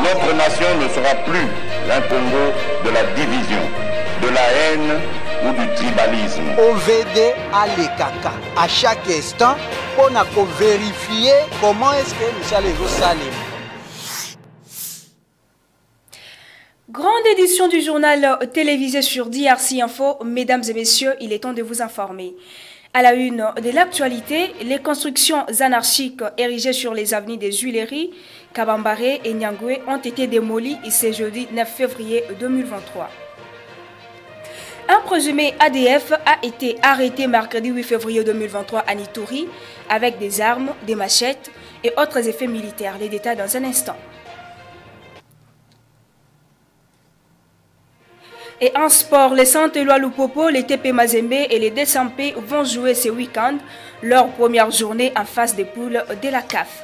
Notre nation ne sera plus un Congo de la division, de la haine ou du tribalisme. OVD a les caca à chaque instant pour vérifier comment est-ce que nous allons salir. Grande édition du journal télévisé sur DRC Info. Mesdames et messieurs, il est temps de vous informer. À la une de l'actualité, les constructions anarchiques érigées sur les avenues des Huileries, Kabambaré et Nyangwe ont été démolies ce jeudi 9 février 2023. Un présumé ADF a été arrêté mercredi 8 février 2023 à Nitouri avec des armes, des machettes et autres effets militaires. Les détails dans un instant. Et en sport, les Saint-Éloi Lupopo, les TP Mazembe et les Desampe vont jouer ce week-end leur première journée en phase des poules de la CAF.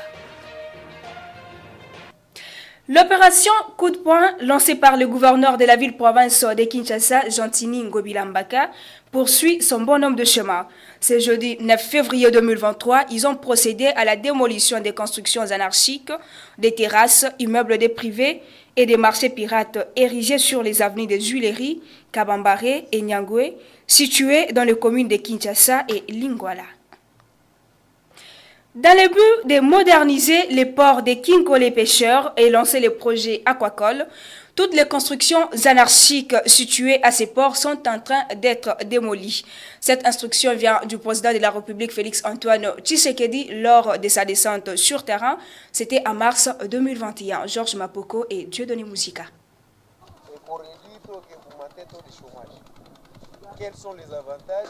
L'opération Coup de poing, lancée par le gouverneur de la ville-province de Kinshasa, Gentini Ngobilambaka, poursuit son bonhomme de chemin. Ce jeudi 9 février 2023, ils ont procédé à la démolition des constructions anarchiques, des terrasses, immeubles des privés et des marchés pirates érigés sur les avenues des Huileries, Kabambaré et Nyangwe, situés dans les communes de Kinshasa et Lingwala. Dans le but de moderniser les ports des Kinkole pêcheurs et lancer le projet Aquacole, toutes les constructions anarchiques situées à ces ports sont en train d'être démolies. Cette instruction vient du président de la République Félix-Antoine Tshisekedi lors de sa descente sur terrain. C'était en mars 2021. Georges Mapoko et Dieudonné Mouzika. Pour réduire le taux de chômage, quels sont les avantages,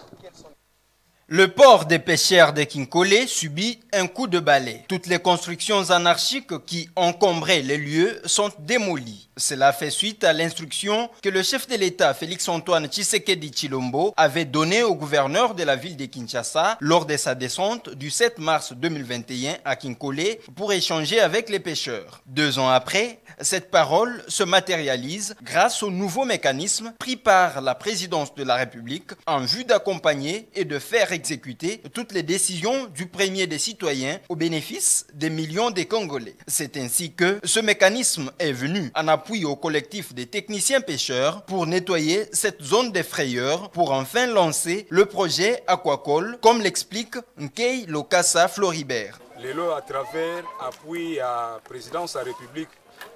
Le port des pêcheurs de Kinkole subit un coup de balai. Toutes les constructions anarchiques qui encombraient les lieux sont démolies. Cela fait suite à l'instruction que le chef de l'État, Félix-Antoine Tshisekedi Tshilombo, avait donnée au gouverneur de la ville de Kinshasa lors de sa descente du 7 mars 2021 à Kinkole pour échanger avec les pêcheurs. 2 ans après, cette parole se matérialise grâce au nouveau mécanisme pris par la présidence de la République en vue d'accompagner et de faire exécuter toutes les décisions du premier des citoyens au bénéfice des millions de Congolais. C'est ainsi que ce mécanisme est venu en appui au collectif des techniciens pêcheurs pour nettoyer cette zone de frayeur pour enfin lancer le projet Aquacole, comme l'explique Nkei Lokassa Floribert. Lelo à travers appui à la présidence de la République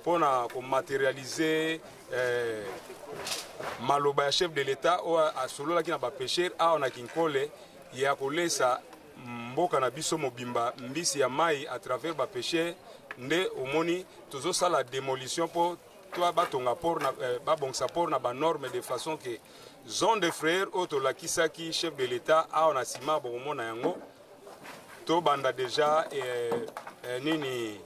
pour matérialiser maloba ya chef de l'État à solo la qui n'a pas pêché à on a Kinkole ya kolesa mboka na biso mobimba mbisi ya mai à travers ba pêcher nde omoni tozo sala la démolition pour toi batonga port na ba bongsa port na ba norme de façon que zone de frères auto la kisaki chef de l'État a on a sima bon mona yango to banda déjà nini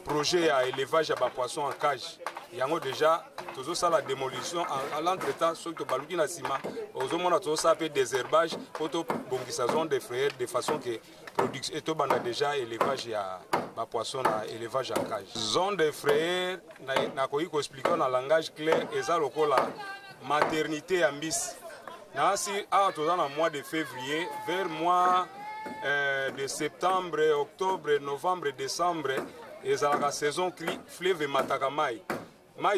projet à élevage à ba poisson en cage yango déjà tozo sala la démolition à l'entretemps ceux que baluki na sima ozomona tozo sa fait désherbage pour to bongisa zone de frères de façon que production et to banda déjà élevage à ba poisson na élevage en cage zone de frères na ko expliquer en langage clair eza lokola maternité à mbisi na si a tozo na mois de février vers mois de septembre, octobre, novembre, décembre ezalaka saison fleuve mataka mai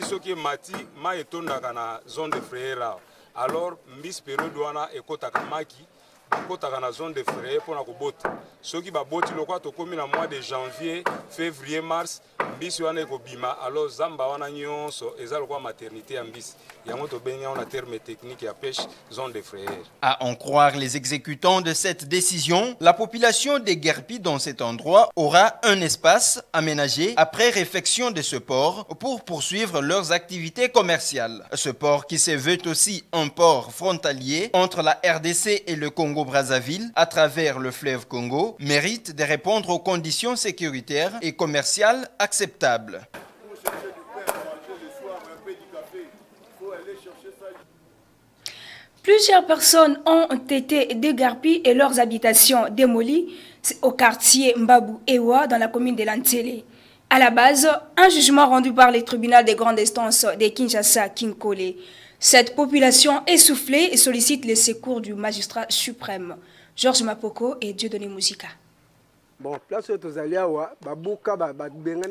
soki mati mai etondaka na zone de frayera alors mbisi période wana ekotaka maki bakotaka na zone de fraye mpona kobota soki baboti lokwa tokomi na mois de janvier février mars mbisi wana ekobima alors zamba wana nyonso eza lokwa maternité ya mbisi yango tobengi yango na terme technique ya pêche zone de frayere. À en croire les exécutants de cette décision, la population des Guerpi dans cet endroit aura un espace aménagé après réfection de ce port pour poursuivre leurs activités commerciales. Ce port qui se veut aussi un port frontalier entre la RDC et le Congo-Brazzaville à travers le fleuve Congo mérite de répondre aux conditions sécuritaires et commerciales acceptables. Plusieurs personnes ont été dégarpies et leurs habitations démolies au quartier Mbabou-Ewa dans la commune de Lantélé. À la base, un jugement rendu par les tribunaux des grandes instances de Kinshasa, Kinkole. Cette population essoufflée et sollicite les secours du magistrat suprême. Georges Mapoko et Dieudonné Mouzika.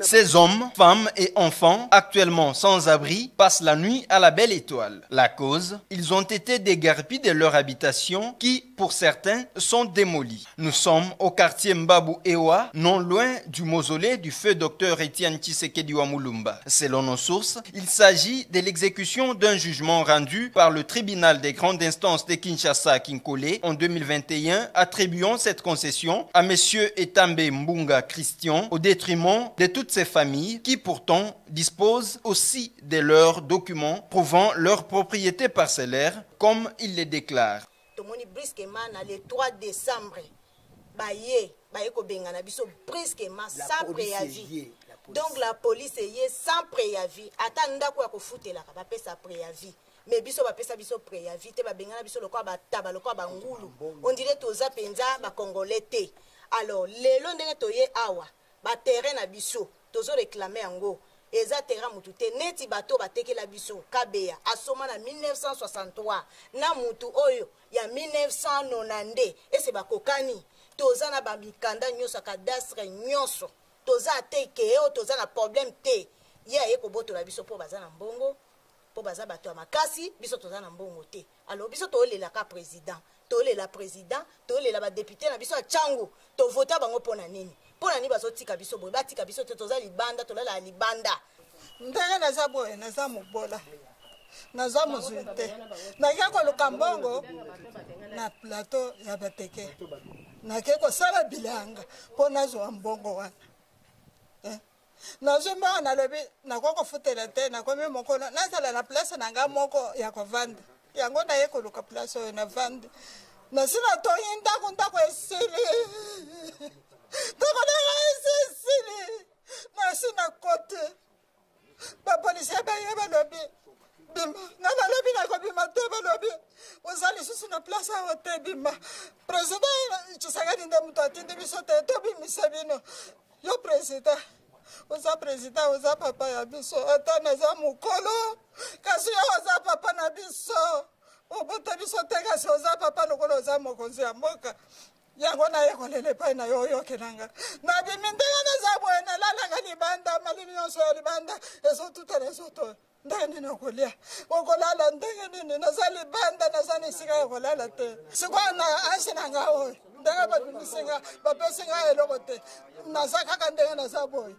Ces hommes, femmes et enfants, actuellement sans abri, passent la nuit à la Belle Étoile. La cause, ils ont été déguerpis de leur habitation qui, pour certains, sont démolis. Nous sommes au quartier Mbabou Ewa, non loin du mausolée du feu Dr Etienne Tshisekedi wa Mulumba. Selon nos sources, il s'agit de l'exécution d'un jugement rendu par le tribunal des grandes instances de Kinshasa à Kinkole en 2021, attribuant cette concession à M. Etambe Mbunga Christian au détriment de toutes ces familles qui pourtant disposent aussi de leurs documents prouvant leur propriété parcellaire comme il les déclare. Le 3 décembre, sans préavis. Donc la police est sans préavis. Attends quoi qu'on foute là, va sa préavis. Mais biso va pesa biso préavis, te ba bengana biso lokwa ba taba lokwa ba ngulu. On dirait toza penza ba congolais te. Alors lelo ndenge toye awa, ba terrain na biso, tozo réclamer yango. Eza terrain mutu te neti bato bateke la biso Kabeya asoma na 1963 na mutu oyo ya 1990 ese bakokani toza na bamikanda nyoso kadastre nyoso toza teke o toza na problème te ya eko boto la biso po baza na mbongo po baza bato ya makasi biso toza na mbongo te. Alors biso tolela ka président tolela président tolela ba député na biso ya changu to vota bango pona nini pona ni bazotika biso boye batika biso te toza libanda tolala libanda ndenge naza boye naza mobola naza mozwi te nake koluka mbongo na plateau ya bateke nake kosala bilanga mpo nazwa mbongo wana nazwi mbongo nalobi nakoki kofutela te nakomi mokolo nazala na place na nga moko ya kovanda yango naye koluka place oyo na vandi nasi natongi ndako esili ndako nanga esili nasi na kote bapolisi baye balobi bima nga nalobi nakobima te balobi oza lisusu na place awo te bima président Tshisekedi nde moto atindi biso te tobimisa bino yo président oza papa ya biso ata naza mokolo kasi yo oza papa na biso obota biso te kasi oza papa lokola oza mokonzi ya mboka yango naye kolele epai na yo oyokelanga nabimi ndenge naza boye nalalaka libanda malimi nyonso ya libanda ezotutana ezotoyo ndenge nini okolia okolala ndenge nini naza libanda naza na esika ya kolala te sikoyo na ansi na nga oyo ndenge babimisinga bapesinga eloko te naza kaka ndenge naza boye.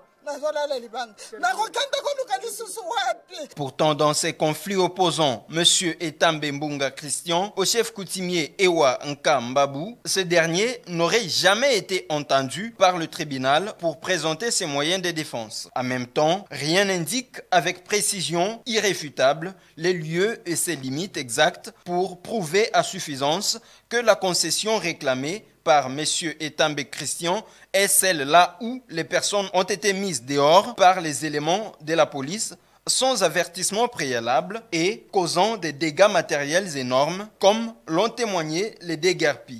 Pourtant, dans ces conflits opposants, M. Etambe Mbunga Christian au chef coutumier Ewa Nka Mbabou, ce dernier n'aurait jamais été entendu par le tribunal pour présenter ses moyens de défense. En même temps, rien n'indique avec précision irréfutable les lieux et ses limites exactes pour prouver à suffisance que la concession réclamée par M. Etambe Christian est celle là où les personnes ont été mises dehors par les éléments de la police sans avertissement préalable et causant des dégâts matériels énormes comme l'ont témoigné les déguerpis.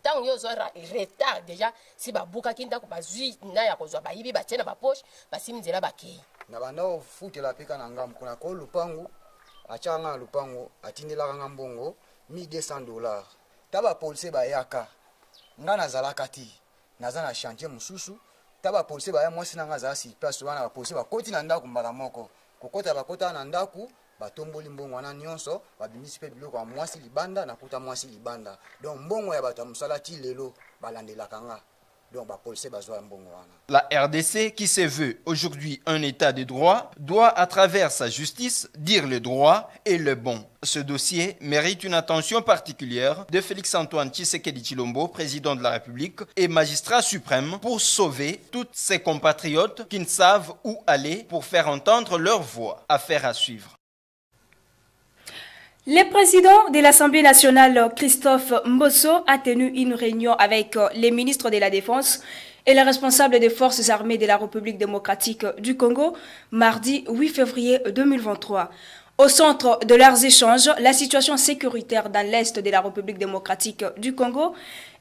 Tant que vous retard déjà si babuka kinda ko bazui na ya kozwa bayibi batena ba poche basimzela bakei na banda futela peka na ngam kuna ko lupangu achanga lupangu atindela nga mbongo $1200 taba police bayaka ngana zalaka ti nazana chantier mususu taba police baya mwasi na nga za si place wana ba police ba koti na ndaku mbala moko kokota bakota na ndaku batomboli mbongo wana nyonso babimisi pe biloko ya mwasi libanda na kuta mwasi libanda donc mbongo ya bato musala ti lelo balandelaka nga donc bapolisi bazwa mbongo wana. La RDC, qui se veut aujourd'hui un état de droit, doit à travers sa justice dire le droit et le bon. Ce dossier mérite une attention particulière de Félix-Antoine Tshisekedi Tshilombo, président de la République et magistrat suprême, pour sauver tous ses compatriotes qui ne savent où aller pour faire entendre leur voix. Affaire à suivre. Le président de l'Assemblée nationale, Christophe Mbosso, a tenu une réunion avec les ministres de la Défense et les responsables des forces armées de la République démocratique du Congo, mardi 8 février 2023. Au centre de leurs échanges, la situation sécuritaire dans l'est de la République démocratique du Congo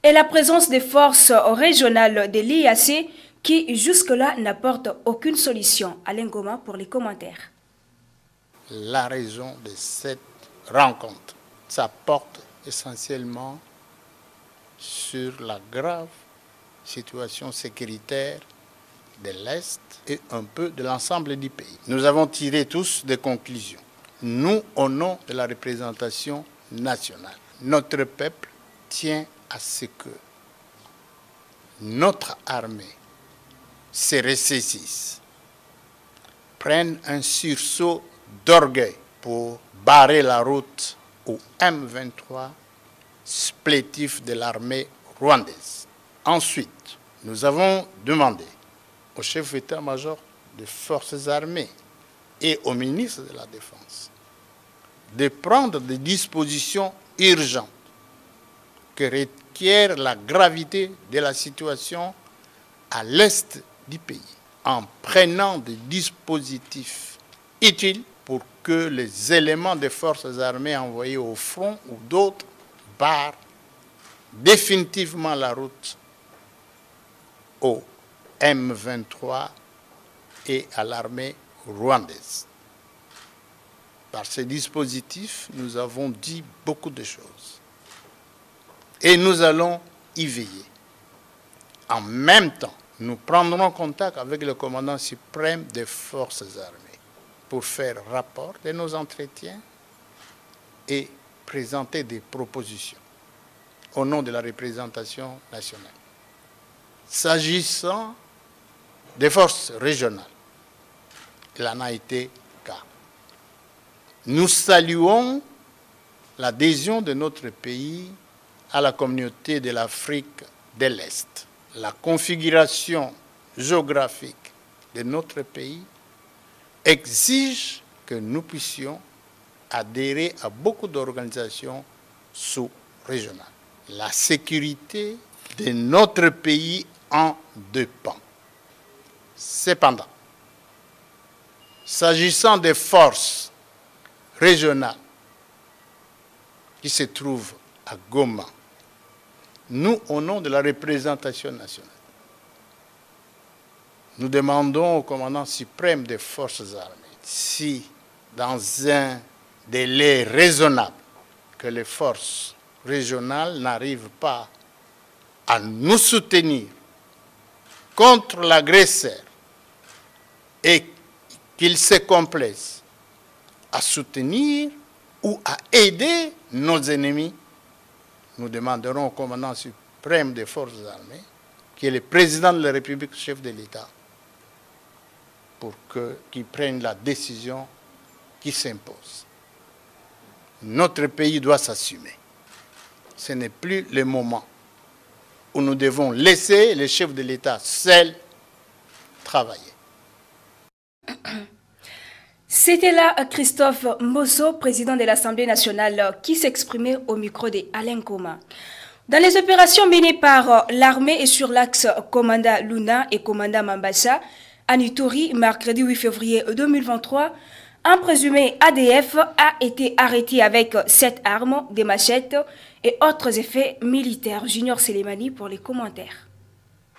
et la présence des forces régionales de l'IAC qui, jusque-là, n'apportent aucune solution. Alain Goma pour les commentaires. La raison de cette rencontre. Ça porte essentiellement sur la grave situation sécuritaire de l'Est et un peu de l'ensemble du pays. Nous avons tiré tous des conclusions. Nous, au nom de la représentation nationale, notre peuple tient à ce que notre armée se ressaisisse, prenne un sursaut d'orgueil pour barrer la route au M23 supplétif de l'armée rwandaise. Ensuite, nous avons demandé au chef d'état-major des forces armées et au ministre de la Défense de prendre des dispositions urgentes que requiert la gravité de la situation à l'est du pays, en prenant des dispositifs utiles pour que les éléments des forces armées envoyés au front ou d'autres barrent définitivement la route au M23 et à l'armée rwandaise. Par ces dispositifs, nous avons dit beaucoup de choses. Et nous allons y veiller. En même temps, nous prendrons contact avec le commandant suprême des forces armées pour faire rapport de nos entretiens et présenter des propositions au nom de la représentation nationale. S'agissant des forces régionales, il en a été cas. Nous saluons l'adhésion de notre pays à la communauté de l'Afrique de l'Est. La configuration géographique de notre pays exige que nous puissions adhérer à beaucoup d'organisations sous-régionales. La sécurité de notre pays en dépend. Cependant, s'agissant des forces régionales qui se trouvent à Goma, nous, au nom de la représentation nationale, nous demandons au commandant suprême des forces armées si, dans un délai raisonnable, que les forces régionales n'arrivent pas à nous soutenir contre l'agresseur et qu'ils se complaisent à soutenir ou à aider nos ennemis, nous demanderons au commandant suprême des forces armées, qui est le président de la République, chef de l'État, pour qu'il prenne la décision qui s'impose. Notre pays doit s'assumer. Ce n'est plus le moment où nous devons laisser les chefs de l'État seuls travailler. C'était là Christophe Mosso, président de l'Assemblée nationale, qui s'exprimait au micro de Alain Koma. Dans les opérations menées par l'armée et sur l'axe Commanda Luna et Commanda Mambasa, à Ituri, mercredi 8 février 2023, un présumé ADF a été arrêté avec 7 armes, des machettes et autres effets militaires. Junior Selemani pour les commentaires.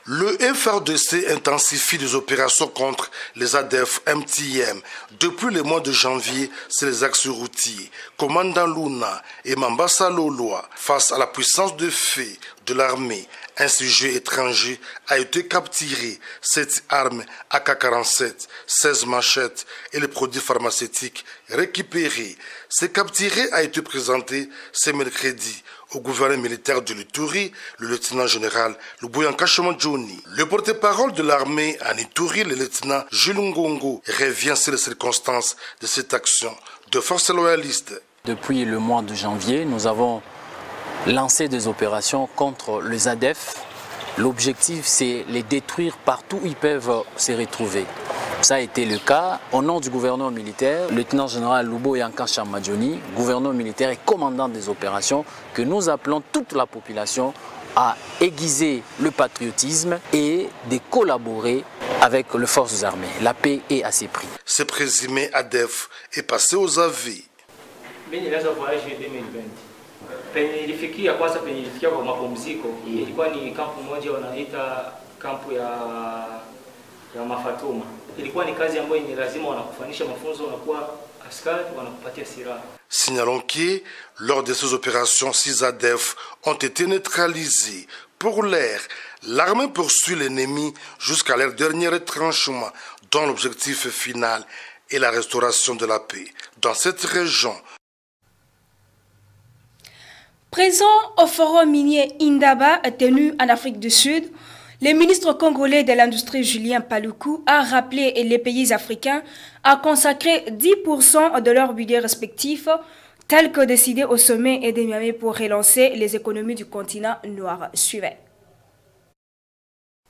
Le FRDC intensifie les opérations contre les ADF MTM. Depuis le mois de janvier, c'est les axes routiers, Commandant Luna et Mambasa Loloa, face à la puissance de feu de l'armée. Un sujet étranger a été capturé, 7 armes AK-47, 16 machettes et les produits pharmaceutiques récupérés. Ce capturé a été présenté ce mercredi au gouverneur militaire de l'Ituri, le lieutenant-général Lubuyanka Johnny. Le porte-parole de l'armée en Ituri, le lieutenant Jules Ngongo, revient sur les circonstances de cette action de forces loyalistes. Depuis le mois de janvier, nous avons lancé des opérations contre les ADF. L'objectif, c'est les détruire partout où ils peuvent se retrouver. Ça a été le cas au nom du gouverneur militaire, le lieutenant-général Lubuyanka Johnny, gouverneur militaire et commandant des opérations, que nous appelons toute la population à aiguiser le patriotisme et de collaborer avec les forces armées. La paix est à ses prix. Ce présumé ADF est passé aux avis. Penye ilifikia kwanza, penye ilifikia kwa mapumziko, ilikuwa ni kampu moja wanaita kampu ya Mafatuma. Ilikuwa ni kazi ambayo ni lazima wanakufanisha mafunzo, unakuwa askari wanakupatia silaha. Signalons que, lors de ces opérations, 6 ADF ont été neutralisés. Pour l'air, l'armée poursuit l'ennemi jusqu'à leur dernier retranchement, dont l'objectif final est la restauration de la paix. Dans cette région, présent au forum minier Indaba tenu en Afrique du Sud, le ministre congolais de l'industrie Julien Paluku a rappelé les pays africains à consacrer 10% de leur budget respectif, tel que décidé au sommet de Niamey pour relancer les économies du continent noir. Suivez.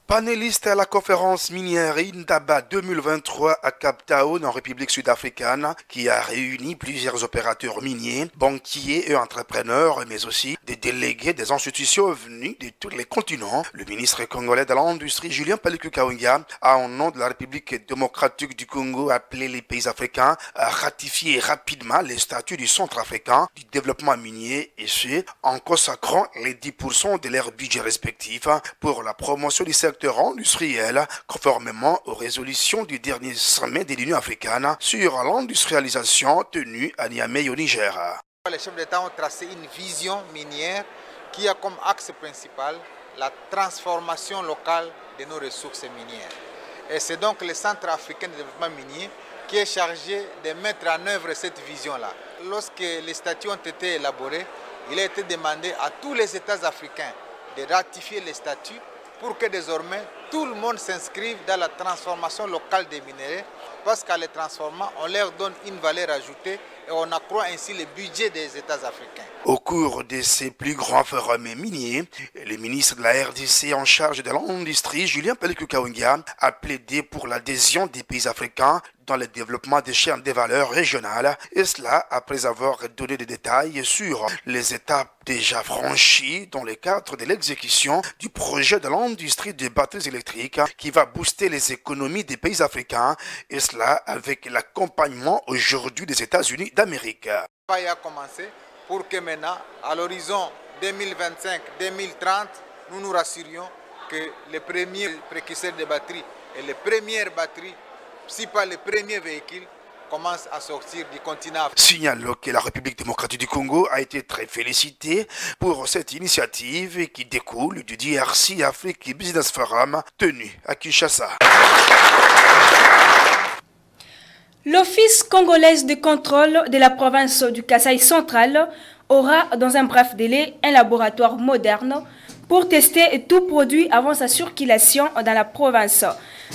Panéliste à la conférence minière Indaba 2023 à Cape Town en République sud-africaine qui a réuni plusieurs opérateurs miniers, banquiers et entrepreneurs, mais aussi des délégués des institutions venus de tous les continents. Le ministre congolais de l'industrie Julien Paluku Kahongya a, au nom de la République démocratique du Congo, appelé les pays africains à ratifier rapidement les statuts du Centre africain du développement minier et ce, en consacrant les 10% de leurs budgets respectifs pour la promotion du secteur industriel, conformément aux résolutions du dernier sommet de l'Union africaine sur l'industrialisation tenu à Niamey au Niger. Les chefs d'État ont tracé une vision minière qui a comme axe principal la transformation locale de nos ressources minières. Et c'est donc le Centre africain de développement minier qui est chargé de mettre en œuvre cette vision-là. Lorsque les statuts ont été élaborés, il a été demandé à tous les États africains de ratifier les statuts pour que désormais tout le monde s'inscrive dans la transformation locale des minéraux, parce qu'en les transformant, on leur donne une valeur ajoutée et on accroît ainsi le budget des États africains. Au cours de ces plus grands forums miniers, le ministre de la RDC en charge de l'industrie, Julien Paluku Kahongya, a plaidé pour l'adhésion des pays africains dans le développement des chaînes de valeur régionales, et cela après avoir donné des détails sur les étapes déjà franchies dans le cadre de l'exécution du projet de l'industrie des batteries électriques qui va booster les économies des pays africains, et cela avec l'accompagnement aujourd'hui des États-Unis d'Amérique. Le travail a commencé pour que maintenant, à l'horizon 2025-2030, nous nous rassurions que les premiers précurseurs de batteries et les premières batteries, si pas les premiers véhicules, commencent à sortir du continent. Signalons que la République démocratique du Congo a été très félicitée pour cette initiative qui découle du DRC Afrique Business Forum tenu à Kinshasa. L'Office congolais de contrôle de la province du Kasaï central aura dans un bref délai un laboratoire moderne pour tester tout produit avant sa circulation dans la province.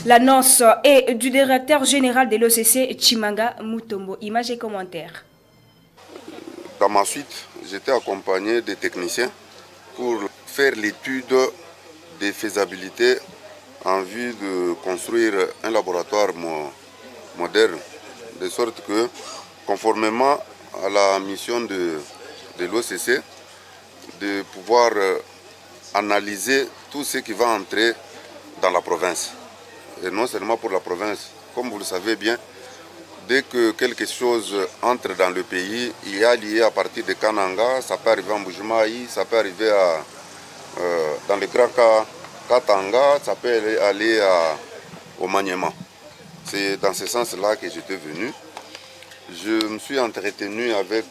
L'annonce est du directeur général de l'OCC, Chimanga Mutombo. Images et commentaires. Dans ma suite, j'étais accompagné des techniciens pour faire l'étude de faisabilité en vue de construire un laboratoire moderne, de sorte que, conformément à la mission de l'OCC, de pouvoir analyser tout ce qui va entrer dans la province. Et non seulement pour la province, comme vous le savez bien, dès que quelque chose entre dans le pays, il y a lié à partir de Kananga, ça peut arriver en Bujumaï, ça peut arriver dans le grand cas Katanga, ça peut aller au Maniema. C'est dans ce sens-là que j'étais venu. Je me suis entretenu avec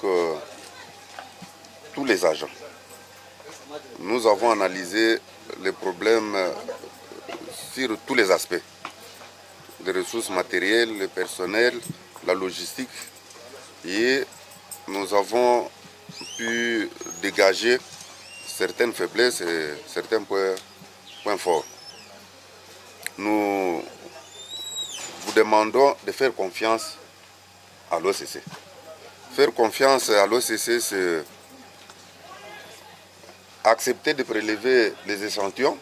tous les agents. Nous avons analysé les problèmes sur tous les aspects. Les ressources matérielles, le personnel, la logistique. Et nous avons pu dégager certaines faiblesses et certains points forts. Nous vous demandons de faire confiance à l'OCC. Faire confiance à l'OCC, c'est accepter de prélever les échantillons,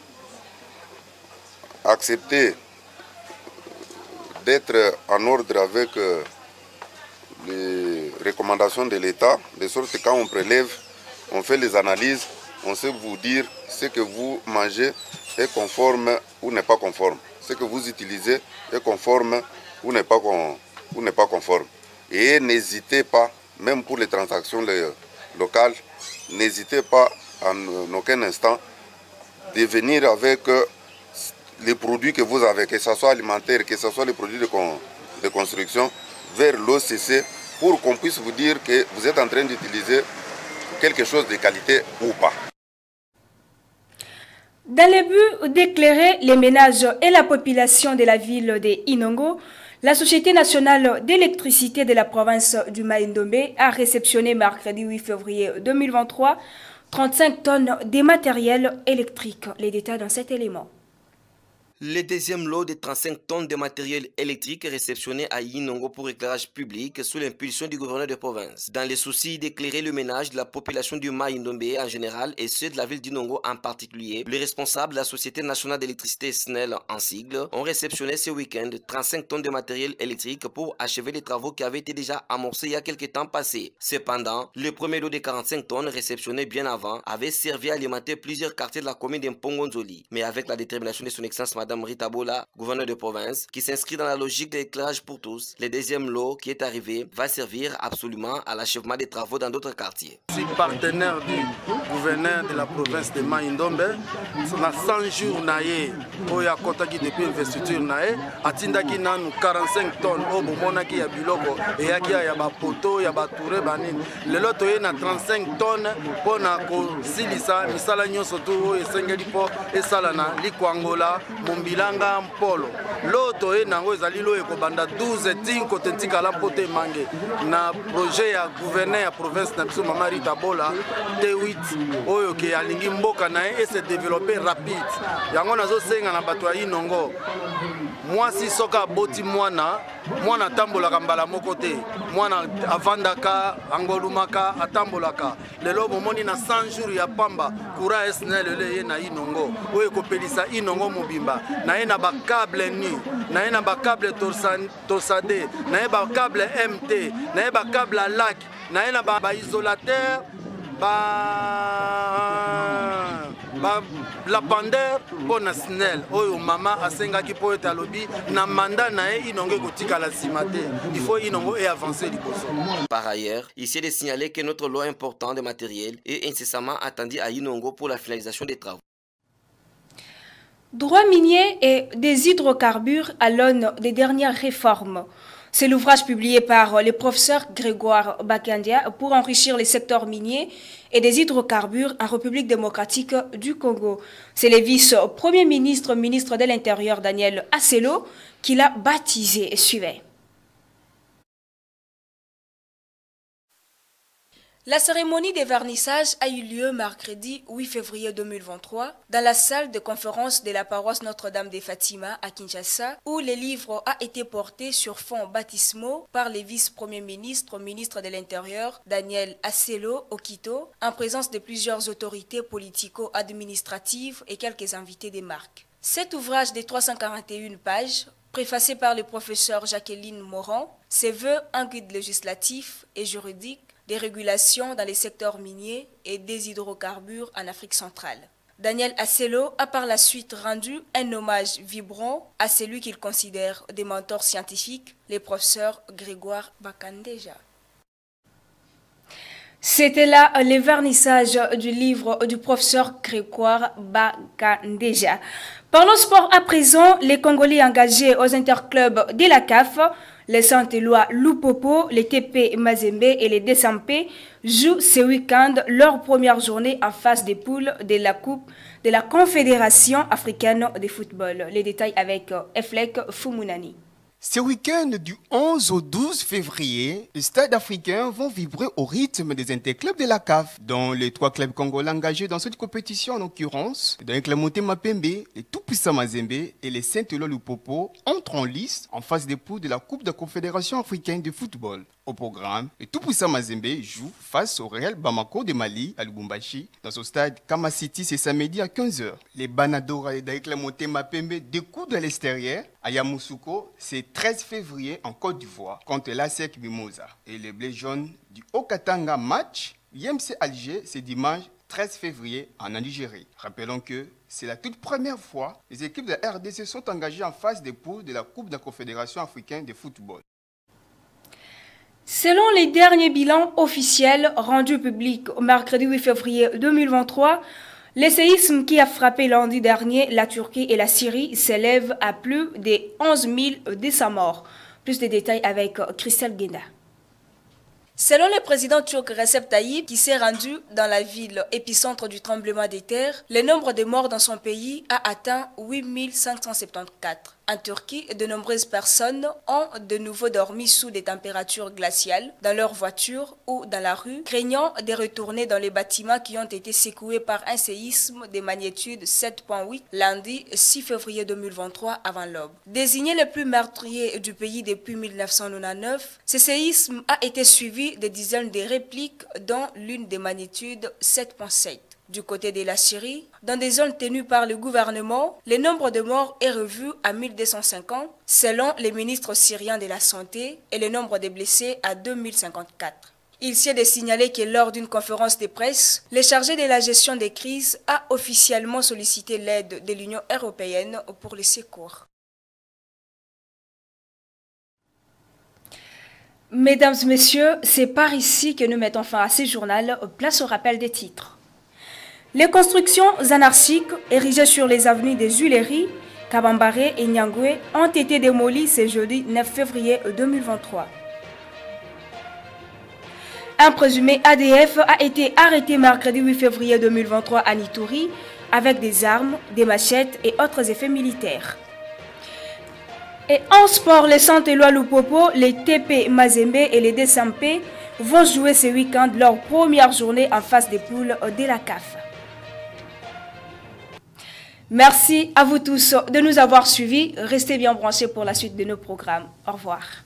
accepter d'être en ordre avec les recommandations de l'État, de sorte que quand on prélève, on fait les analyses, on sait vous dire ce que vous mangez est conforme ou n'est pas conforme. Ce que vous utilisez est conforme ou n'est pas conforme. Et n'hésitez pas, même pour les transactions locales, n'hésitez pas en aucun instant de venir avec les produits que vous avez, que ce soit alimentaire, que ce soit les produits de construction, vers l'OCC pour qu'on puisse vous dire que vous êtes en train d'utiliser quelque chose de qualité ou pas. Dans le but d'éclairer les ménages et la population de la ville de Inongo, la Société nationale d'électricité de la province du Mai-Ndombe a réceptionné mercredi 8 février 2023 35 tonnes de matériel électrique. Les détails dans cet élément. Le deuxième lot de 35 tonnes de matériel électrique réceptionné à Inongo pour éclairage public sous l'impulsion du gouverneur de province. Dans le souci d'éclairer le ménage de la population du Mai-Ndombe en général et ceux de la ville d'Inongo en particulier, les responsables de la Société nationale d'électricité SNEL en sigle ont réceptionné ce week-end 35 tonnes de matériel électrique pour achever les travaux qui avaient été déjà amorcés il y a quelques temps passés. Cependant, le premier lot de 45 tonnes réceptionné bien avant avait servi à alimenter plusieurs quartiers de la commune d'Mpongonzoli. Mais avec la détermination de son excellence Madame Rita Bola, gouverneur de province, qui s'inscrit dans la logique de l'éclairage pour tous, le deuxième lot qui est arrivé va servir absolument à l'achèvement des travaux dans d'autres quartiers. Je suis partenaire du gouverneur de la province de Mai-Ndombe. Na 100 jours naye, oya kotaki depuis investiture naye, atindaki nanu 45 tonnes au bomonaki ya biloko et yaki ya ba poto ya ba touré banini. Lelo toye na 35 tonnes pona ko silisa misala nyonso tu esengeli po esala na likwangola Mumbilanga Mpolo. Loto e nango ezali lo ekobanda 12 tinko tentika la pote mange na projet ya gouverneur ya province na biso Mama Rita Bola T8 oyo ke alingi mboka na e se développer rapide. Yango nazo senga na bato ya Inongo. Mwasi soka boti mwana tambolaka mbala moko te. Mwana avandaka angolumaka atambolaka. Lelo momoni na 100 jours ya pamba kura SNEL le ye na Inongo. Oyo kopelisa Inongo mobimba. Na ye na ba câble ni, na ye na ba câble torsade, na ye ba câble MT, na ye ba câble à lac, na ye na ba isolateur, la pandeur pour na SNEL. Oyo mama asengaki po etalobi na mandat na ye Inongo kotika la simate. Il faut Inongo et avancer liboso. Par ailleurs, ici est de signaler que notre lot important de matériel est incessamment attendu à Inongo pour la finalisation des travaux. Droit minier et des hydrocarbures à l'aune des dernières réformes. C'est l'ouvrage publié par le professeur Grégoire Bakandia pour enrichir les secteurs miniers et des hydrocarbures en République démocratique du Congo. C'est le vice-premier ministre de l'Intérieur Daniel Asselo qui l'a baptisé et suivait. La cérémonie de vernissage a eu lieu mercredi 8 février 2023 dans la salle de conférence de la paroisse Notre-Dame de Fatima à Kinshasa où le livre a été porté sur fond baptismaux par le vice-premier ministre de l'Intérieur Daniel Asselo Okito en présence de plusieurs autorités politico-administratives et quelques invités des marques. Cet ouvrage de 341 pages préfacé par le professeur Jacqueline Morand se veut un guide législatif et juridique des régulations dans les secteurs miniers et des hydrocarbures en Afrique centrale. Daniel Asselo a par la suite rendu un hommage vibrant à celui qu'il considère des mentors scientifiques, le professeur Grégoire Bakandeja. C'était là le vernissage du livre du professeur Grégoire Bakandeja. Parlons sport à présent, les Congolais engagés aux interclubs de la CAF, les Saint-Éloi Lupopo, les TP Mazembe et les Desampe jouent ce week-end leur première journée en phase des poules de la Coupe de la Confédération africaine de football. Les détails avec Eflek Fumunani. Ce week-end du 11 au 12 février, les stades africains vont vibrer au rythme des interclubs de la CAF, dont les 3 clubs congolais engagés dans cette compétition en l'occurrence, donc le Motema Pembe, les tout-puissants Mazembe et les Saint-Éloi Lupopo entrent en lice en phase des poules de la Coupe de la Confédération africaine de football. Au programme, le tout-puissant Mazembe joue face au Real Bamako de Mali à Lubumbashi dans son stade Kama City ce samedi à 15h. Les Banadora et le Motema Pembe découdent à l'extérieur à Yamoussoukro, c'est 13 février en Côte d'Ivoire contre l'ASEC Mimosa. Et les Bleus jaunes du Haut-Katanga match IMC Alger ce dimanche 13 février en Algérie. Rappelons que c'est la toute première fois que les équipes de la RDC sont engagées en phase des poules de la Coupe de la Confédération africaine de football. Selon les derniers bilans officiels rendus publics au mercredi 8 février 2023, le séisme qui a frappé lundi dernier la Turquie et la Syrie s'élève à plus de 11 200 morts. Plus de détails avec Christelle Guenda. Selon le président turc Recep Tayyip, qui s'est rendu dans la ville épicentre du tremblement de terre, le nombre de morts dans son pays a atteint 8574. En Turquie, de nombreuses personnes ont de nouveau dormi sous des températures glaciales, dans leur voiture ou dans la rue, craignant de retourner dans les bâtiments qui ont été secoués par un séisme de magnitude 7.8 lundi 6 février 2023 avant l'aube. Désigné le plus meurtrier du pays depuis 1999, ce séisme a été suivi de dizaines de répliques, dont l'une de magnitude 7.7. Du côté de la Syrie, dans des zones tenues par le gouvernement, le nombre de morts est revu à 1250 selon les ministres syriens de la Santé et le nombre de blessés à 2054. Il s'est de signaler que lors d'une conférence de presse, le chargé de la gestion des crises a officiellement sollicité l'aide de l'Union européenne pour les secours. Mesdames et messieurs, c'est par ici que nous mettons fin à ce journal. Place au rappel des titres. Les constructions anarchiques érigées sur les avenues des Huileries, Kabambaré et Nyangwe ont été démolies ce jeudi 9 février 2023. Un présumé ADF a été arrêté mercredi 8 février 2023 à Nitouri avec des armes, des machettes et autres effets militaires. Et en sport, les Saint-Éloi Lupopo, les TP Mazembe et les DSMP vont jouer ce week-end leur première journée en phase des poules de la CAF. Merci à vous tous de nous avoir suivis. Restez bien branchés pour la suite de nos programmes. Au revoir.